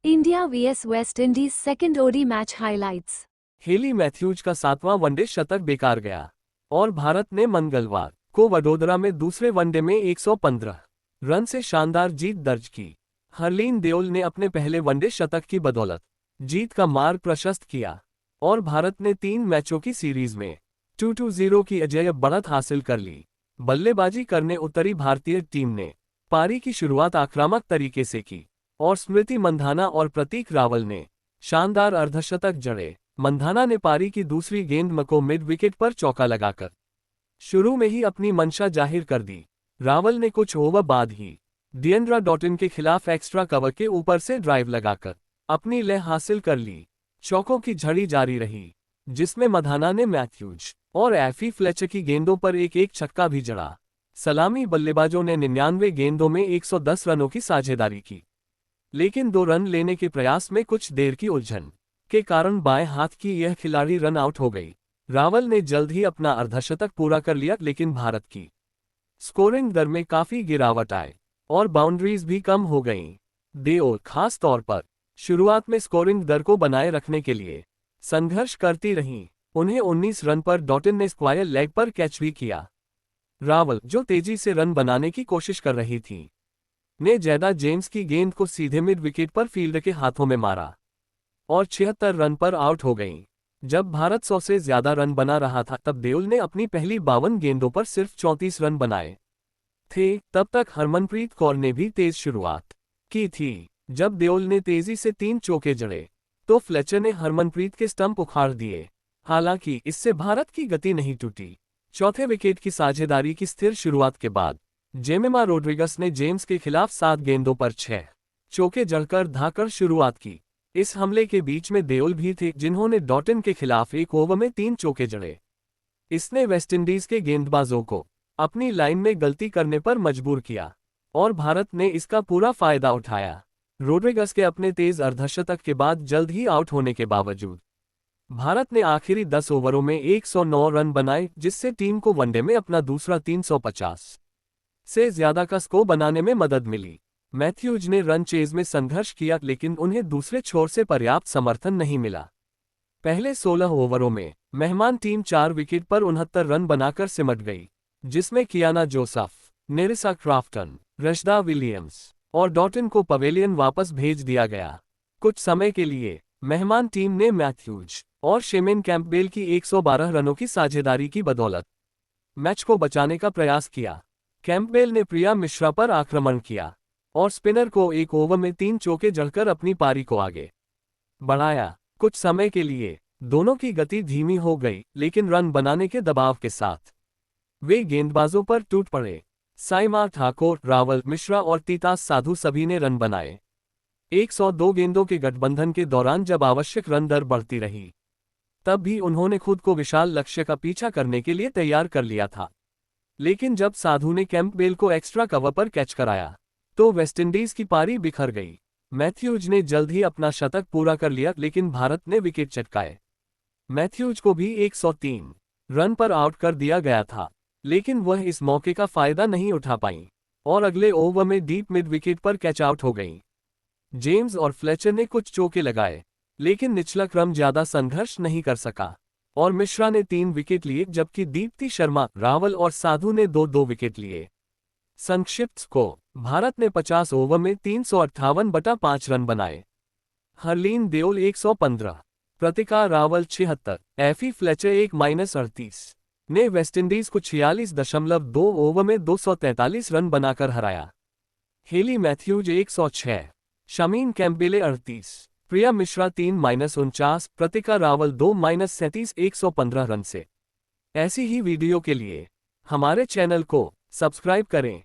India vs West Indies second ODI match highlights. Hayley Matthews का 7वां one day शतक बेकार गया और भारत ने मंगलवार को वडोदरा में दूसरे वनडे में 115 रन से शानदार जीत दर्ज की। हरलीन देओल ने अपने पहले वनडे शतक की बदौलत जीत का मार्ग प्रशस्त किया और भारत ने 3 मैचों की सीरीज में 2-0 की अजेय बढ़त हासिल कर ली। बल्लेबाजी करने उतरी भारतीय टीम ने पारी की शुरुआत आक्रामक तरीके से की और स्मृति मंधाना और प्रतीक रावल ने शानदार अर्धशतक जड़े। मंधाना ने पारी की दूसरी गेंद को मिड विकेट पर चौका लगाकर शुरू में ही अपनी मंशा जाहिर कर दी। रावल ने कुछ ओवर बाद ही डिएंड्रा डॉटिन के खिलाफ एक्स्ट्रा कवर के ऊपर से ड्राइव लगाकर अपनी लय हासिल कर ली। चौकों की झड़ी जारी रही, जिसमें मंधाना ने मैथ्यूज और एफी फ्लेचर की गेंदों पर एक छक्का भी जड़ा। सलामी बल्लेबाजों ने 99 गेंदों में 110 रनों की साझेदारी की, लेकिन 2 रन लेने के प्रयास में कुछ देर की उलझन के कारण बाएं हाथ की यह खिलाड़ी रन आउट हो गई। रावल ने जल्द ही अपना अर्धशतक पूरा कर लिया, लेकिन भारत की स्कोरिंग दर में काफी गिरावट आई और बाउंड्रीज भी कम हो गईं। देओल खास तौर पर शुरुआत में स्कोरिंग दर को बनाए रखने के लिए संघर्ष करती रहीं। उन्हें 19 रन पर डॉटिन ने स्क्वायर लेग पर कैच भी किया। रावल, जो तेजी से रन बनाने की कोशिश कर रही थी, ने जैदा जेम्स की गेंद को सीधे मिड विकेट पर फील्डर के हाथों में मारा और 76 रन पर आउट हो गईं। जब भारत 100 से ज्यादा रन बना रहा था, तब देओल ने अपनी पहली 52 गेंदों पर सिर्फ 34 रन बनाए थे। तब तक हरमनप्रीत कौर ने भी तेज शुरुआत की थी। जब देओल ने तेजी से 3 चौके जड़े, तो फ्लेचर ने हरमनप्रीत के स्टंप उखाड़ दिए। हालांकि इससे भारत की गति नहीं टूटी। चौथे विकेट की साझेदारी की स्थिर शुरुआत के बाद जेमिमा रोड्रिगस ने जेम्स के खिलाफ 7 गेंदों पर 6 चौके जड़कर धाकर शुरुआत की। इस हमले के बीच में देओल भी थे, जिन्होंने डॉटिन के खिलाफ 1 ओवर में 3 चौके जड़े। इसने वेस्टइंडीज के गेंदबाजों को अपनी लाइन में गलती करने पर मजबूर किया और भारत ने इसका पूरा फायदा उठाया। रोड्रिगस के अपने तेज अर्धशतक के बाद जल्द ही आउट होने के बावजूद भारत ने आखिरी 10 ओवरों में 109 रन बनाए, जिससे टीम को वनडे में अपना दूसरा 350 से ज्यादा का स्कोर बनाने में मदद मिली। मैथ्यूज ने रन चेज में संघर्ष किया, लेकिन उन्हें दूसरे छोर से पर्याप्त समर्थन नहीं मिला। पहले 16 ओवरों में मेहमान टीम 4 विकेट पर 69 रन बनाकर सिमट गई, जिसमें Kiana Joseph, Nerissa Crafton, Rashada Williams और डॉटिन को पवेलियन वापस भेज दिया गया। कुछ समय के लिए मेहमान टीम ने मैथ्यूज और शेमेन कैंपबेल की 112 रनों की साझेदारी की बदौलत मैच को बचाने का प्रयास किया। कैंपबेल ने प्रिया मिश्रा पर आक्रमण किया और स्पिनर को 1 ओवर में 3 चौके जड़कर अपनी पारी को आगे बढ़ाया। कुछ समय के लिए दोनों की गति धीमी हो गई, लेकिन रन बनाने के दबाव के साथ वे गेंदबाजों पर टूट पड़े। साइमा ठाकुर, रावल, मिश्रा और तीतास साधु सभी ने रन बनाए। 102 गेंदों के गठबंधन के दौरान जब आवश्यक रन दर बढ़ती रही, तब भी उन्होंने खुद को विशाल लक्ष्य का पीछा करने के लिए तैयार कर लिया था। लेकिन जब साधु ने कैंपबेल को एक्स्ट्रा कवर पर कैच कराया, तो वेस्टइंडीज की पारी बिखर गई। मैथ्यूज ने जल्द ही अपना शतक पूरा कर लिया, लेकिन भारत ने विकेट चटकाए। मैथ्यूज को भी 103 रन पर आउट कर दिया गया था, लेकिन वह इस मौके का फायदा नहीं उठा पाईं और अगले ओवर में डीप मिड विकेट पर कैच आउट हो गईं। जेम्स और फ्लेचर ने कुछ चौके लगाए, लेकिन निचला क्रम ज्यादा संघर्ष नहीं कर सका और मिश्रा ने 3 विकेट लिए, जबकि दीप्ति शर्मा, रावल और साधु ने 2-2 विकेट लिए। संक्षिप्त स्कोर: भारत ने 50 ओवर में 358/5 रन बनाए। हरलीन देओल 115, प्रतिका रावल 76, एफी फ्लेचर 1-38 ने वेस्टइंडीज को 46.2 ओवर में 243 रन बनाकर हराया। Hayley Matthews 106, Shamin Campbell 38, Priya Mishra 3-49, प्रतिका रावल 2-37 115 रन से। ऐसी ही वीडियो के लिए हमारे चैनल को सब्सक्राइब करें।